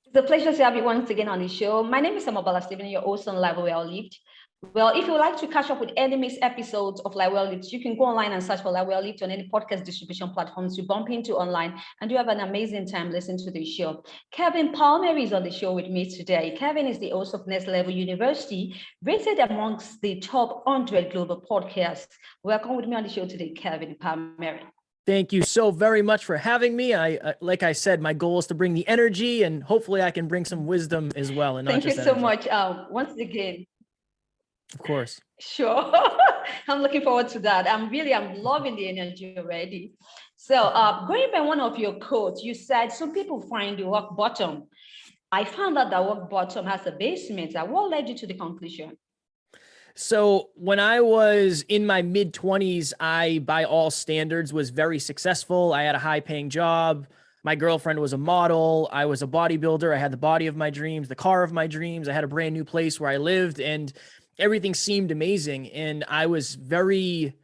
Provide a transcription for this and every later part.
It's a pleasure to have you once again on the show. My name is Amabala Stephen, your host on Live Well Lived. Well, if you would like to catch up with any missed episodes of Live Well Lived, you can go online and search for Live Well Lived on any podcast distribution platforms you bump into online, and you have an amazing time listening to the show. Kevin Palmieri is on the show with me today. Kevin is the host of Next Level University, rated amongst the top 100 global podcasts. Welcome with me on the show today, Kevin Palmieri. Thank you so very much for having me. Like I said, my goal is to bring the energy, and hopefully I can bring some wisdom as well. And Thank you so energy. Much. Once again. Of course. Sure. I'm looking forward to that. I'm loving the energy already. So going by one of your quotes, you said some people find the rock bottom. I found out that rock bottom has a basement. What led you to the conclusion? So when I was in my mid-20s, I, by all standards, was very successful. I had a high-paying job. My girlfriend was a model. I was a bodybuilder. I had the body of my dreams, the car of my dreams. I had a brand new place where I lived, and everything seemed amazing. And I was very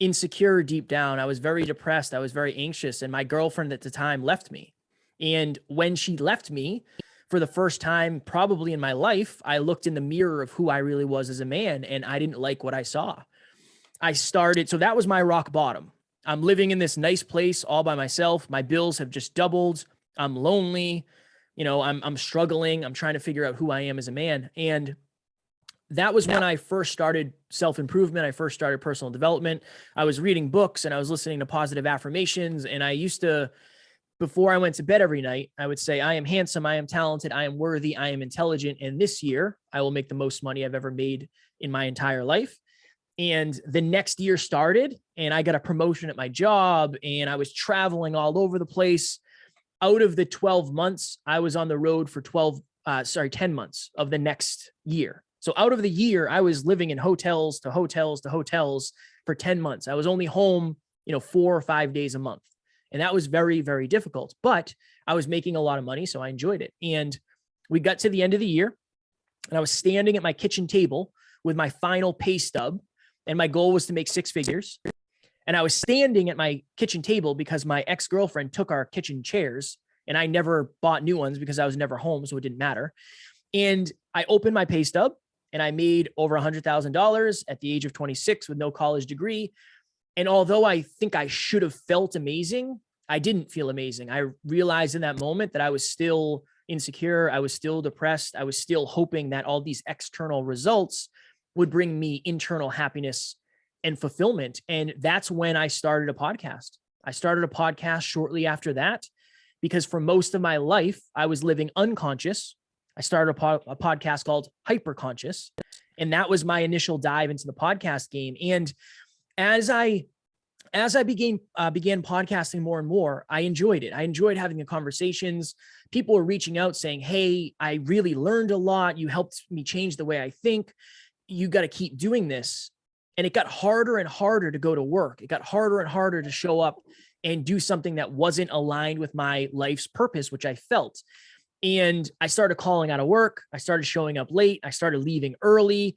insecure deep down. I was very depressed. I was very anxious. And my girlfriend at the time left me. And when she left me, for the first time probably in my life, I looked in the mirror of who I really was as a man, and I didn't like what I saw. So that was my rock bottom. I'm living in this nice place all by myself. My bills have just doubled. I'm lonely. I'm struggling. I'm trying to figure out who I am as a man. And that was when I first started self-improvement. I first started personal development. I was reading books and I was listening to positive affirmations. And I used to, before I went to bed every night, I would say, I am handsome, I am talented, I am worthy, I am intelligent. And this year I will make the most money I've ever made in my entire life. And the next year started and I got a promotion at my job and I was traveling all over the place. Out of the 12 months, I was on the road for 10 months of the next year. So out of the year, I was living in hotels to hotels to hotels for 10 months. I was only home, 4 or 5 days a month. And that was very, very difficult, but I was making a lot of money, so I enjoyed it. And we got to the end of the year and I was standing at my kitchen table with my final pay stub, and my goal was to make 6 figures. And I was standing at my kitchen table because my ex-girlfriend took our kitchen chairs and I never bought new ones because I was never home, so it didn't matter. And I opened my pay stub and I made over $100,000 at the age of 26 with no college degree. And although I think I should have felt amazing, I didn't feel amazing. I realized in that moment that I was still insecure. I was still depressed. I was still hoping that all these external results would bring me internal happiness and fulfillment. And that's when I started a podcast. I started a podcast shortly after that because for most of my life, I was living unconscious. I started a podcast called Hyperconscious. And that was my initial dive into the podcast game. And as I began podcasting more and more, I enjoyed it. I enjoyed having the conversations. People were reaching out saying, hey, I really learned a lot. You helped me change the way I think. You got to keep doing this. And it got harder and harder to go to work. It got harder and harder to show up and do something that wasn't aligned with my life's purpose, which I felt. And I started calling out of work. I started showing up late. I started leaving early.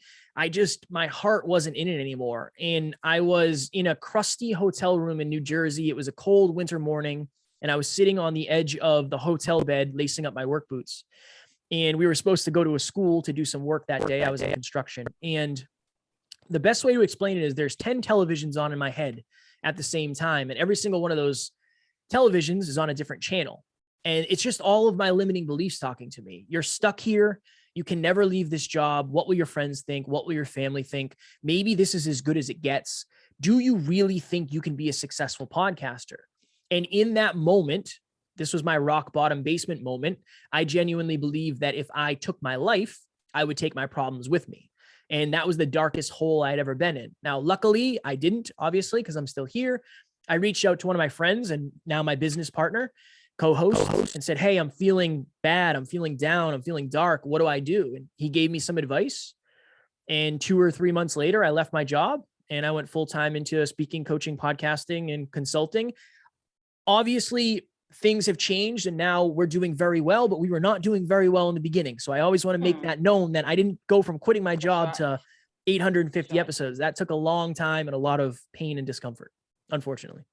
My heart wasn't in it anymore. And I was in a crusty hotel room in New Jersey. It was a cold winter morning. And I was sitting on the edge of the hotel bed, lacing up my work boots. And we were supposed to go to a school to do some work that day. I was in construction. And the best way to explain it is there's 10 televisions on in my head at the same time. And every single one of those televisions is on a different channel. And it's just all of my limiting beliefs talking to me. You're stuck here. You can never leave this job. What will your friends think? What will your family think? Maybe this is as good as it gets. Do you really think you can be a successful podcaster? And in that moment, this was my rock bottom basement moment. I genuinely believe that if I took my life, I would take my problems with me. And that was the darkest hole I'd ever been in. Now, luckily, I didn't, obviously, because I'm still here. I reached out to one of my friends and now my business partner, co-host, and said, hey, I'm feeling bad. I'm feeling down. I'm feeling dark. What do I do? And he gave me some advice. And 2 or 3 months later, I left my job and I went full-time into speaking, coaching, podcasting, and consulting. Obviously, things have changed and now we're doing very well, but we were not doing very well in the beginning. So I always want to make that known that I didn't go from quitting my job to 850 episodes. That took a long time and a lot of pain and discomfort, unfortunately.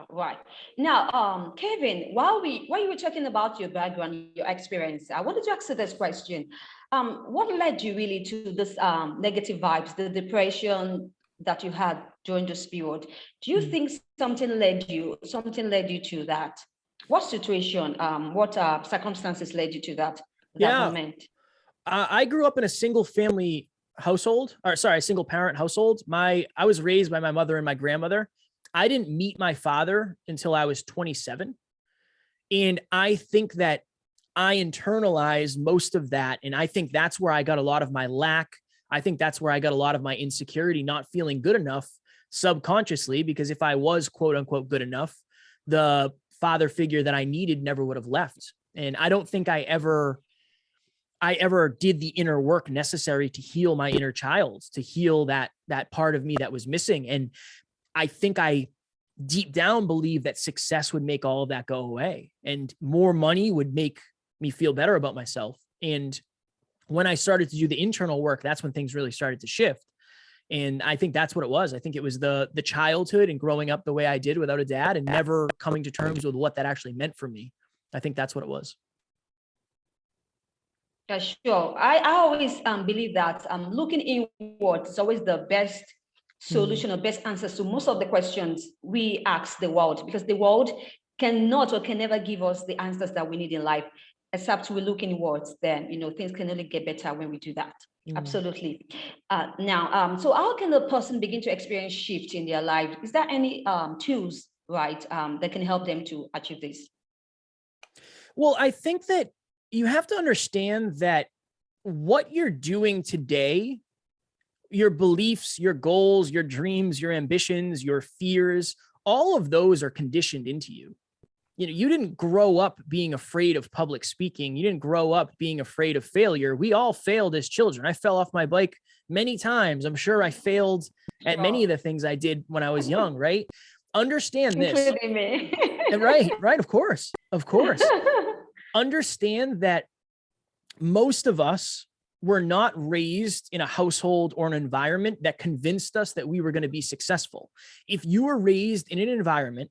Right. Now, Kevin, while you were talking about your background, your experience, I wanted to ask you this question. What led you really to this negative vibes, the depression that you had during this period? Do you think something led you to that? What situation, what circumstances led you to that Yeah. moment? I grew up in a single family household, or sorry, a single parent household. I was raised by my mother and my grandmother. I didn't meet my father until I was 27. And I think that I internalized most of that. And I think that's where I got a lot of my lack. I think that's where I got a lot of my insecurity, not feeling good enough subconsciously, because if I was quote unquote good enough, the father figure that I needed never would have left. And I don't think I ever did the inner work necessary to heal my inner child, to heal that part of me that was missing. And I think I deep down believe that success would make all of that go away, and more money would make me feel better about myself. And when I started to do the internal work, that's when things really started to shift. And I think that's what it was. I think it was the childhood and growing up the way I did without a dad and never coming to terms with what that actually meant for me. I think that's what it was. Yeah, sure. I always believe that looking inward is always the best Mm, solution or best answers to most of the questions we ask the world, because the world cannot or can never give us the answers that we need in life, except we look inwards. Then, things can only get better when we do that. mm. Absolutely. Now, so how can a person begin to experience shift in their life? Is there any tools, right, that can help them to achieve this? Well, I think that you have to understand that what you're doing today, your beliefs, your goals, your dreams, your ambitions, your fears, all of those are conditioned into you. You didn't grow up being afraid of public speaking. You didn't grow up being afraid of failure. We all failed as children. I fell off my bike many times. I'm sure I failed at many Sure. of the things I did when I was young, right? Understand this. Including me. Right, of course. Of course. Understand that most of us were not raised in a household or an environment that convinced us that we were going to be successful. If you were raised in an environment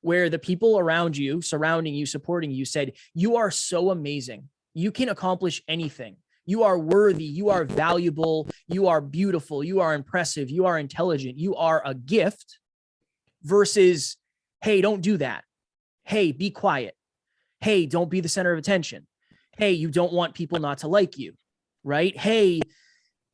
where the people around you, surrounding you, supporting you said, you are so amazing, you can accomplish anything, you are worthy, you are valuable, you are beautiful, you are impressive, you are intelligent, you are a gift, versus, hey, don't do that. Hey, be quiet. Hey, don't be the center of attention. Hey, you don't want people not to like you, right? Hey,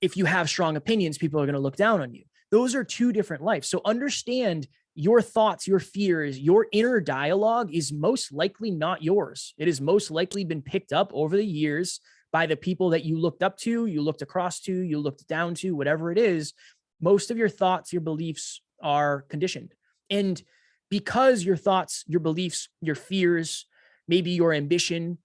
if you have strong opinions, people are going to look down on you. Those are two different lives. So understand your thoughts, your fears, your inner dialogue is most likely not yours. It has most likely been picked up over the years by the people that you looked up to, you looked across to, you looked down to, whatever it is. Most of your thoughts, your beliefs are conditioned. And because your thoughts, your beliefs, your fears, maybe your ambition,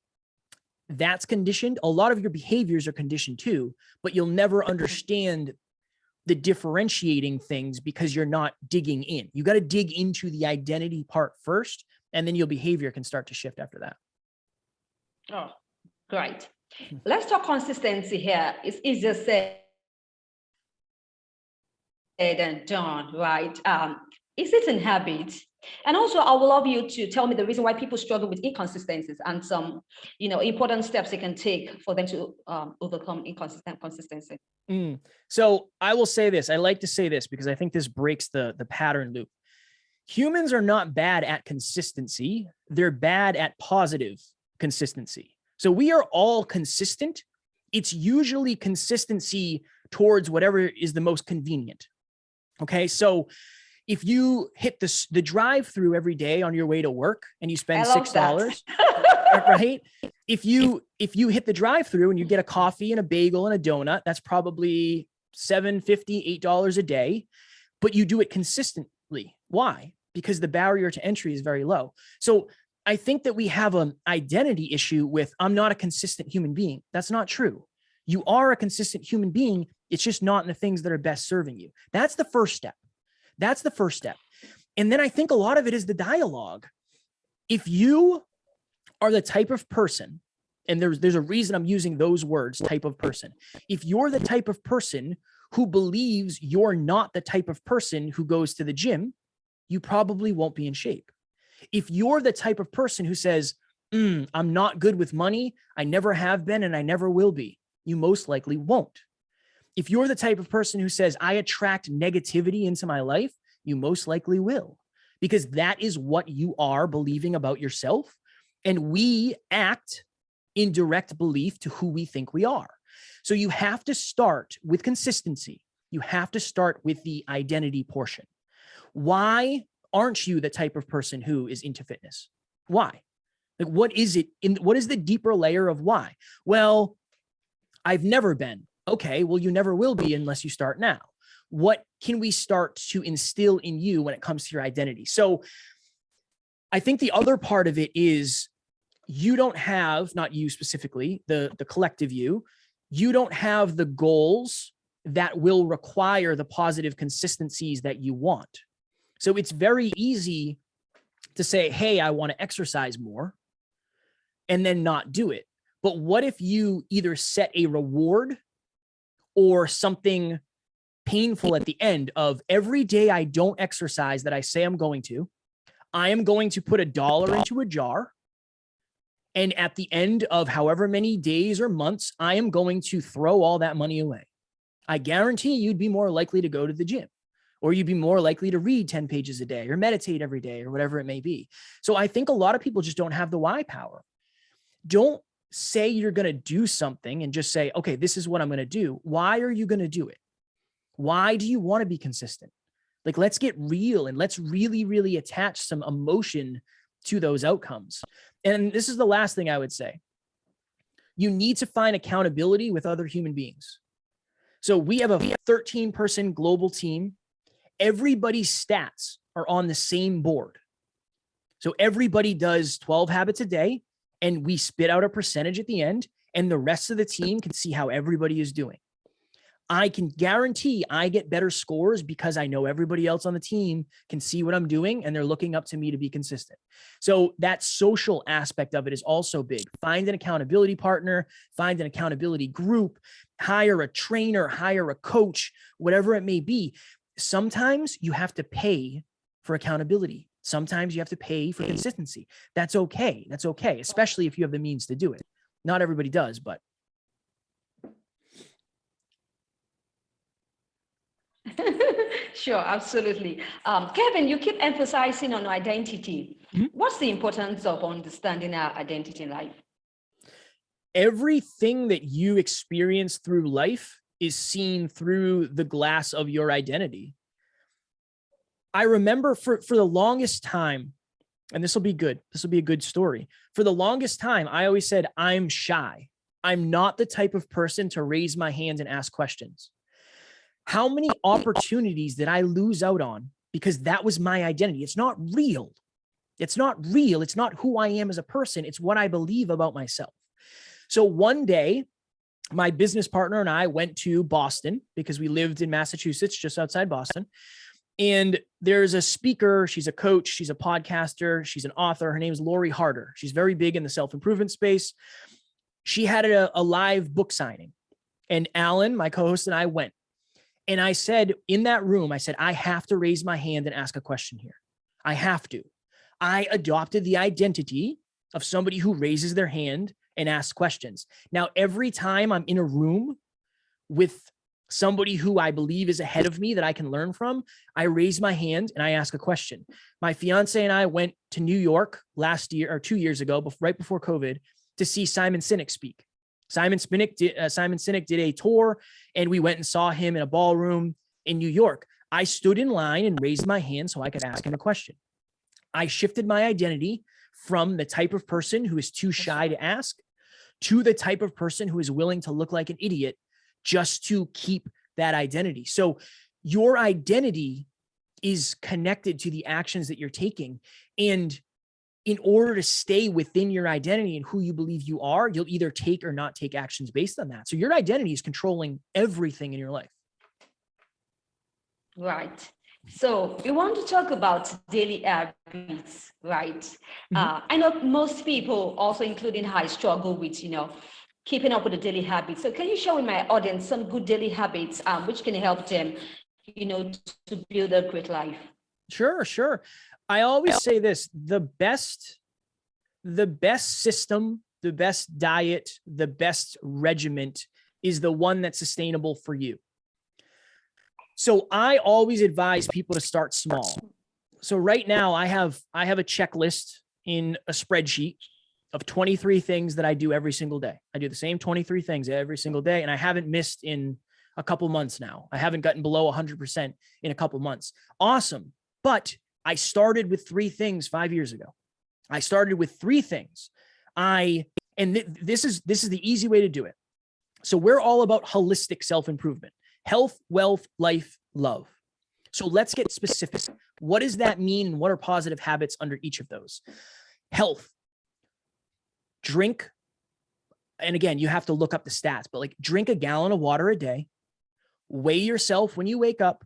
that's conditioned, a lot of your behaviors are conditioned too, but you'll never understand the differentiating things because you're not digging in. You got to dig into the identity part first, and then your behavior can start to shift after that. Oh, great. Let's talk consistency here. It's easier said than done, right? Is it in habit? And also, I would love you to tell me the reason why people struggle with inconsistencies and some, important steps they can take for them to overcome consistency. So I will say this. I like to say this because I think this breaks the pattern loop. Humans are not bad at consistency. They're bad at positive consistency. So we are all consistent. It's usually consistency towards whatever is the most convenient. Okay. So if you hit the drive-through every day on your way to work and you spend $6, right? If you hit the drive-through and you get a coffee and a bagel and a donut, that's probably $7.50, $8 a day, but you do it consistently. Why? Because the barrier to entry is very low. So I think that we have an identity issue with, I'm not a consistent human being. That's not true. You are a consistent human being. It's just not in the things that are best serving you. That's the first step. That's the first step. And then I think a lot of it is the dialogue. If you are the type of person, and there's a reason I'm using those words, type of person. If you're the type of person who believes you're not the type of person who goes to the gym, you probably won't be in shape. If you're the type of person who says, I'm not good with money, I never have been, and I never will be, you most likely won't. If you're the type of person who says, I attract negativity into my life, you most likely will, because that is what you are believing about yourself. And we act in direct belief to who we think we are. So you have to start with consistency. You have to start with the identity portion. Why aren't you the type of person who is into fitness? Why? Like, what is it what is the deeper layer of why? Well, I've never been. Okay, well, you never will be unless you start now. What can we start to instill in you when it comes to your identity? So I think the other part of it is you don't have, not you specifically, the collective you don't have the goals that will require the positive consistencies that you want. So it's very easy to say, hey, I want to exercise more, and then not do it. But what if you either set a reward or something painful at the end of every day I don't exercise that I say I'm going to, I am going to put $1 into a jar. And at the end of however many days or months, I am going to throw all that money away. I guarantee you'd be more likely to go to the gym, or you'd be more likely to read 10 pages a day or meditate every day or whatever it may be. So I think a lot of people just don't have the why power. Don't say you're going to do something and just say, okay, this is what I'm going to do. Why are you going to do it? Why do you want to be consistent? Like, let's get real and let's really, really attach some emotion to those outcomes. And this is the last thing I would say. You need to find accountability with other human beings. So we have a 13-person global team. Everybody's stats are on the same board. So everybody does 12 habits a day, and we spit out a percentage at the end, and the rest of the team can see how everybody is doing. I can guarantee I get better scores because I know everybody else on the team can see what I'm doing and they're looking up to me to be consistent. So that social aspect of it is also big. Find an accountability partner, find an accountability group, hire a trainer, hire a coach, whatever it may be. Sometimes you have to pay for accountability. Sometimes you have to pay for consistency. That's okay. That's okay, especially if you have the means to do it. Not everybody does, but. Sure, absolutely. Kevin, you keep emphasizing on identity. Mm-hmm. What's the importance of understanding our identity in life? Everything that you experience through life is seen through the glass of your identity. I remember for the longest time, and this will be good. This will be a good story. For the longest time, I always said, I'm shy. I'm not the type of person to raise my hand and ask questions. How many opportunities did I lose out on because that was my identity? It's not real. It's not real. It's not who I am as a person. It's what I believe about myself. So one day, my business partner and I went to Boston because we lived in Massachusetts, just outside Boston. And there's a speaker. She's a coach. She's a podcaster. She's an author. Her name is Lori Harder. She's very big in the self-improvement space. She had a live book signing. And Alan, my co-host, and I went. And I said, in that room, I said, I have to raise my hand and ask a question here. I have to. I adopted the identity of somebody who raises their hand and asks questions. Now, every time I'm in a room with somebody who I believe is ahead of me that I can learn from, I raise my hand and I ask a question. My fiance and I went to New York last year or 2 years ago, right before COVID, to see Simon Sinek speak. Simon Sinek did a tour, and we went and saw him in a ballroom in New York. I stood in line and raised my hand so I could ask him a question. I shifted my identity from the type of person who is too shy to ask to the type of person who is willing to look like an idiot just to keep that identity. So your identity is connected to the actions that you're taking. And in order to stay within your identity and who you believe you are, you'll either take or not take actions based on that. So your identity is controlling everything in your life. Right. So we want to talk about daily habits, right? Mm-hmm. I know most people, also including I, struggle with, keeping up with the daily habits. So can you show in my audience some good daily habits which can help them, to build a great life? Sure, sure. I always say this, the best system, the best diet, the best regiment is the one that's sustainable for you. So I always advise people to start small. So right now I have a checklist in a spreadsheet of 23 things that I do every single day. I do the same 23 things every single day, and I haven't missed in a couple months now. I haven't gotten below 100% in a couple months. Awesome. But I started with 3 things 5 years ago. I started with 3 things. This is the easy way to do it. So we're all about holistic self-improvement, health, wealth, life, love. So let's get specific. What does that mean? And what are positive habits under each of those? Health. Drink. And again, you have to look up the stats, but like drink a gallon of water a day, weigh yourself when you wake up,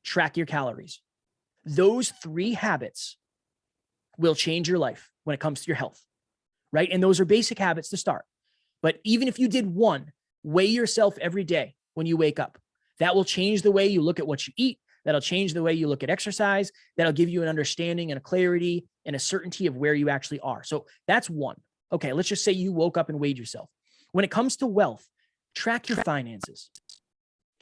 track your calories. Those 3 habits will change your life when it comes to your health, right? And those are basic habits to start. But even if you did 1, weigh yourself every day when you wake up. That will change the way you look at what you eat. That'll change the way you look at exercise. That'll give you an understanding and a clarity and a certainty of where you actually are. So that's 1. Okay, let's just say you woke up and weighed yourself. When it comes to wealth, track your finances.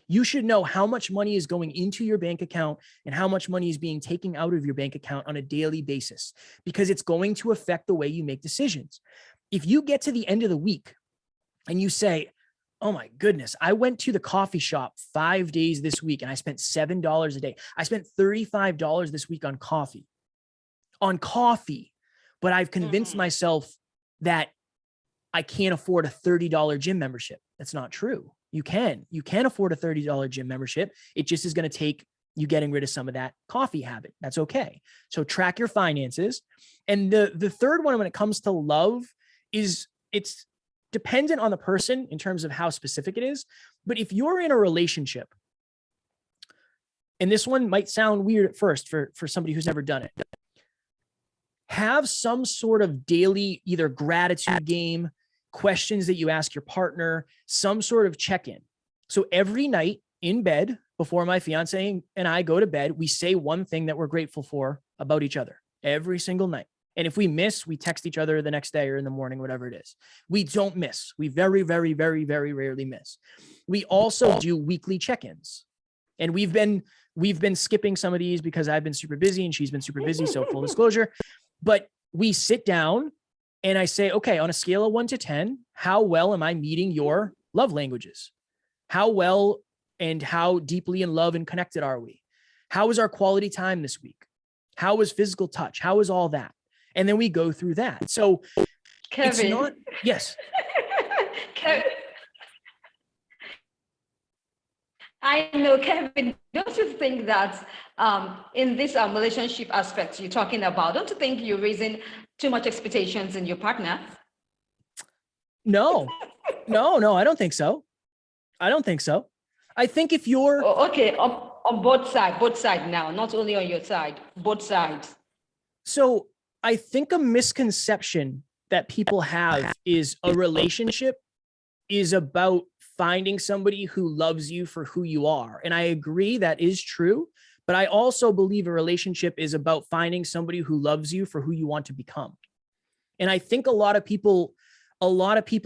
You should know how much money is going into your bank account and how much money is being taken out of your bank account on a daily basis, because it's going to affect the way you make decisions. If you get to the end of the week and you say, oh my goodness, I went to the coffee shop 5 days this week and I spent $7 a day. I spent $35 this week on coffee, but I've convinced myself that I can't afford a $30 gym membership. That's not true. You can afford a $30 gym membership. It just is going to take you getting rid of some of that coffee habit. That's okay. So track your finances. And the third one, when it comes to love, is it's dependent on the person in terms of how specific it is. But if you're in a relationship, and this one might sound weird at first for somebody who's never done it, have some sort of daily either gratitude game, questions that you ask your partner, some sort of check-in. So every night in bed, before my fiance and I go to bed, we say one thing that we're grateful for about each other every single night. And if we miss, we text each other the next day or in the morning, whatever it is. We don't miss. We very, very, very, very rarely miss. We also do weekly check-ins. And we've been skipping some of these because I've been super busy and she's been super busy. So full disclosure, but we sit down and I say, okay, on a scale of 1 to 10, how well am I meeting your love languages? How well and how deeply in love and connected are we? How was our quality time this week? How was physical touch? How was all that? And then we go through that. So Kevin. It's not, yes. Kevin. I know, Kevin, don't you think that in this relationship aspect you're talking about, don't you think you're raising too much expectations in your partner? No, I don't think so. I think if you're... Okay, on both sides now, not only on your side, both sides. So I think a misconception that people have is a relationship is about finding somebody who loves you for who you are. And I agree that is true, but I also believe a relationship is about finding somebody who loves you for who you want to become. And I think a lot of people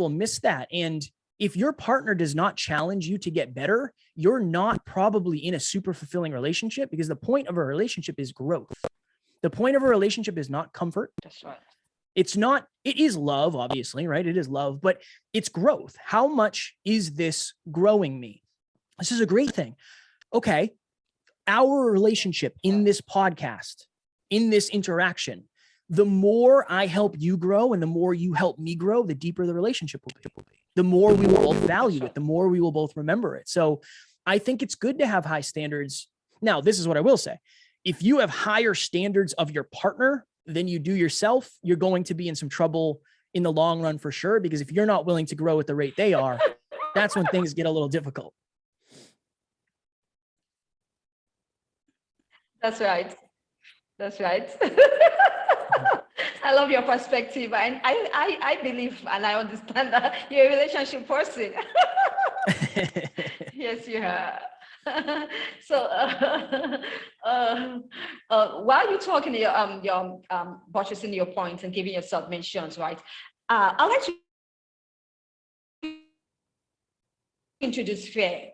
miss that. And if your partner does not challenge you to get better, you're not probably in a super fulfilling relationship, because the point of a relationship is growth. The point of a relationship is not comfort. That's right. It is love, obviously, right? It is love, but it's growth. How much is this growing me? This is a great thing. Okay. Our relationship in this podcast, in this interaction, the more I help you grow and the more you help me grow, the deeper the relationship will be. The more we will both value it, the more we will both remember it. So I think it's good to have high standards. Now, this is what I will say. If you have higher standards of your partner than you do yourself, you're going to be in some trouble in the long run for sure, because if you're not willing to grow at the rate they are, that's when things get a little difficult. That's right. I love your perspective, and I believe and I understand that you're a relationship person. Yes, you are. So while you're talking, buttressing your points and giving your submissions, right? I'd like to introduce fear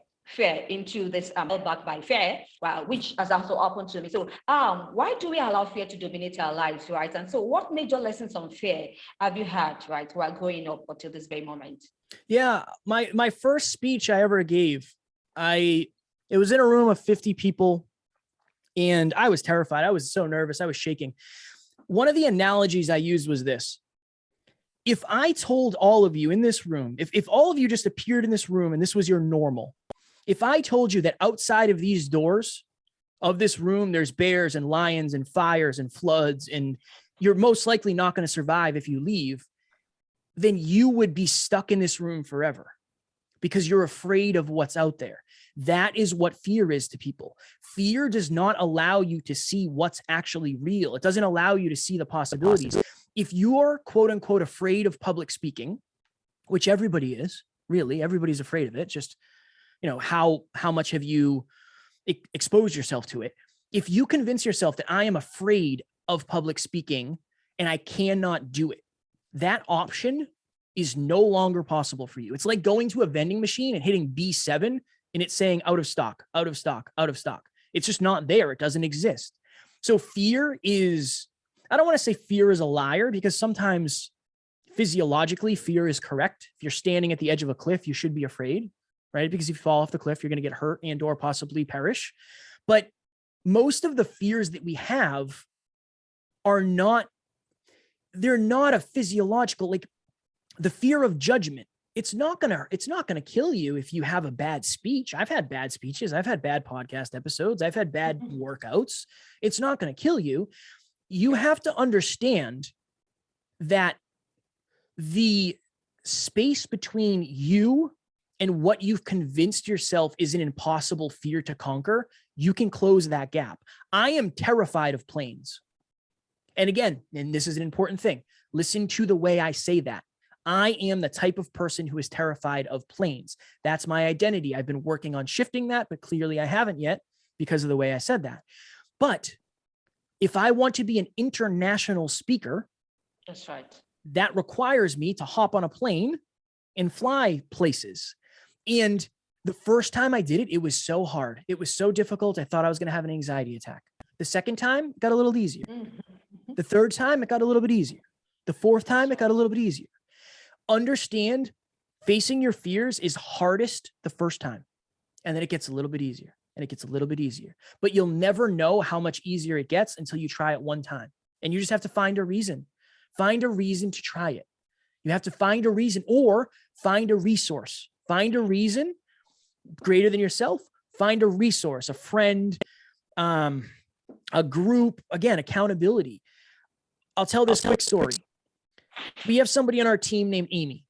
into this back by fear, which has also happened to me. So why do we allow fear to dominate our lives, right? And so what major lessons on fear have you had, right, while growing up until this very moment? Yeah, my first speech I ever gave, it was in a room of 50 people, and I was terrified. I was so nervous. I was shaking. One of the analogies I used was this. If I told all of you in this room, if all of you just appeared in this room and this was your normal, if I told you that outside of these doors of this room, there's bears and lions and fires and floods, and you're most likely not going to survive if you leave, then you would be stuck in this room forever because you're afraid of what's out there. That is what fear is to people. Fear does not allow you to see what's actually real. It doesn't allow you to see the possibilities. If you're quote unquote afraid of public speaking, which everybody is, really, everybody's afraid of it. Just, how much have you exposed yourself to it? If you convince yourself that I am afraid of public speaking and I cannot do it, that option is no longer possible for you. It's like going to a vending machine and hitting B7 and it's saying out of stock, out of stock, out of stock. It's just not there. It doesn't exist. So fear is, I don't want to say fear is a liar, because sometimes physiologically fear is correct. If you're standing at the edge of a cliff, you should be afraid, right? Because if you fall off the cliff, you're going to get hurt and or possibly perish. But most of the fears that we have are not, they're not a physiological, like the fear of judgment. It's not gonna kill you if you have a bad speech. I've had bad speeches. I've had bad podcast episodes. I've had bad workouts. It's not gonna kill you. You have to understand that the space between you and what you've convinced yourself is an impossible fear to conquer, you can close that gap. I am terrified of planes. And again, and this is an important thing, listen to the way I say that. I am the type of person who is terrified of planes. That's my identity. I've been working on shifting that, but clearly I haven't yet because of the way I said that. But if I want to be an international speaker, that's right, that requires me to hop on a plane and fly places. And the first time I did it, it was so hard. It was so difficult. I thought I was going to have an anxiety attack. The second time, it got a little easier. The third time, it got a little bit easier. The fourth time, it got a little bit easier. Understand, facing your fears is hardest the first time, and then it gets a little bit easier, and it gets a little bit easier. But you'll never know how much easier it gets until you try it one time. And you just have to find a reason. Find a reason to try it. You have to find a reason, or find a resource. Find a reason greater than yourself. Find a resource, a friend, a group, again, accountability. I'll tell this quick story. We have somebody on our team named Amy.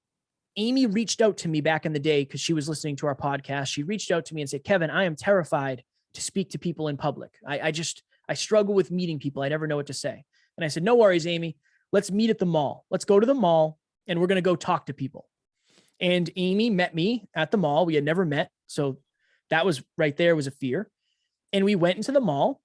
Amy reached out to me back in the day because she was listening to our podcast. She reached out to me and said, Kevin, I am terrified to speak to people in public. I struggle with meeting people. I never know what to say. And I said, no worries, Amy. Let's meet at the mall. Let's go to the mall and we're going to go talk to people. And Amy met me at the mall. We had never met. So that was right there was a fear. And we went into the mall.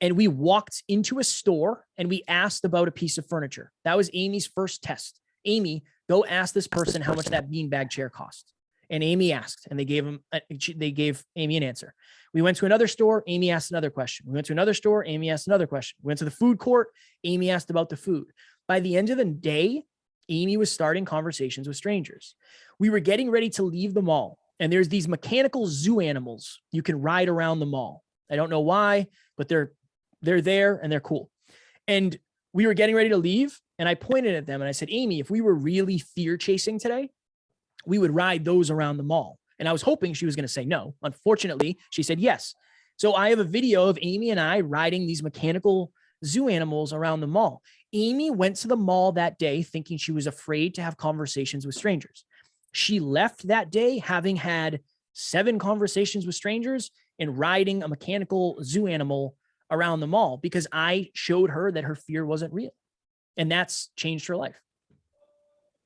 And we walked into a store and we asked about a piece of furniture. That was Amy's first test. Amy, go ask this person how much that beanbag chair cost. And Amy asked, and they gave Amy an answer. We went to another store. Amy asked another question. We went to another store. Amy asked another question. We went to the food court. Amy asked about the food. By the end of the day, Amy was starting conversations with strangers. We were getting ready to leave the mall. And there's these mechanical zoo animals you can ride around the mall. I don't know why, but they're there and they're cool. And we were getting ready to leave and I pointed at them and I said, Amy, if we were really fear chasing today, we would ride those around the mall. And I was hoping she was going to say no. Unfortunately, she said yes. So I have a video of Amy and I riding these mechanical zoo animals around the mall. Amy went to the mall that day thinking she was afraid to have conversations with strangers. She left that day having had 7 conversations with strangers and riding a mechanical zoo animal around the mall because I showed her that her fear wasn't real. And that's changed her life.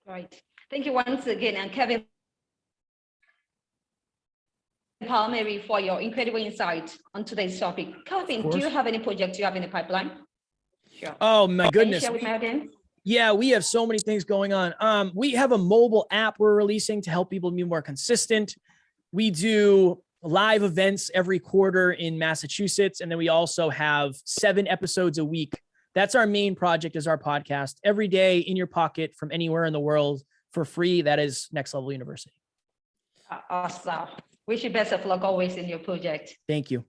Right. Thank you once again. And Kevin, Palmieri for your incredible insight on today's topic. Kevin, do you have any projects you have in the pipeline? Sure. Oh my goodness. Can you share with my audience? Yeah, we have so many things going on. We have a mobile app we're releasing to help people be more consistent. We do live events every quarter in Massachusetts. And then we also have 7 episodes a week. That's our main project, is our podcast every day in your pocket from anywhere in the world for free. That is Next Level University. Awesome. Wish you best of luck always in your project. Thank you.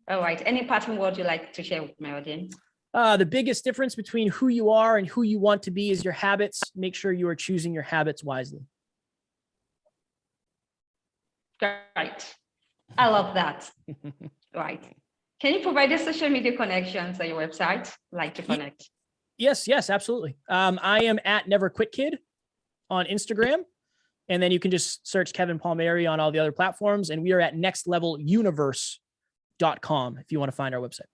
All right. Any parting words you'd like to share with my audience? The biggest difference between who you are and who you want to be is your habits. Make sure you are choosing your habits wisely. Great. I love that. Right. Can you provide the social media connections on your website, like to connect? Yes, absolutely. I am at Never Quit Kid on Instagram. And then you can just search Kevin Palmieri on all the other platforms. And we are at nextleveluniverse.com if you want to find our website.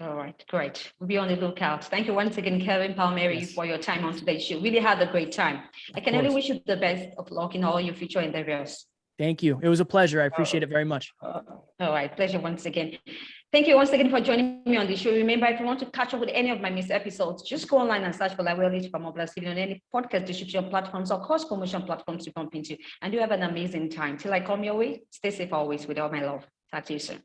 All right, great. We'll be on the lookout. Thank you once again, Kevin Palmieri, for your time on today's show. Really had a great time. I can only wish you the best of luck in all your future endeavors. Thank you. It was a pleasure. I appreciate it very much. All right, pleasure once again. Thank you once again for joining me on the show. Remember, if you want to catch up with any of my missed episodes, just go online and search for LiveWell from Mobile TV on any podcast distribution platforms or course promotion platforms you bump into. And you have an amazing time. Till I come your way, stay safe always with all my love. Talk to you soon.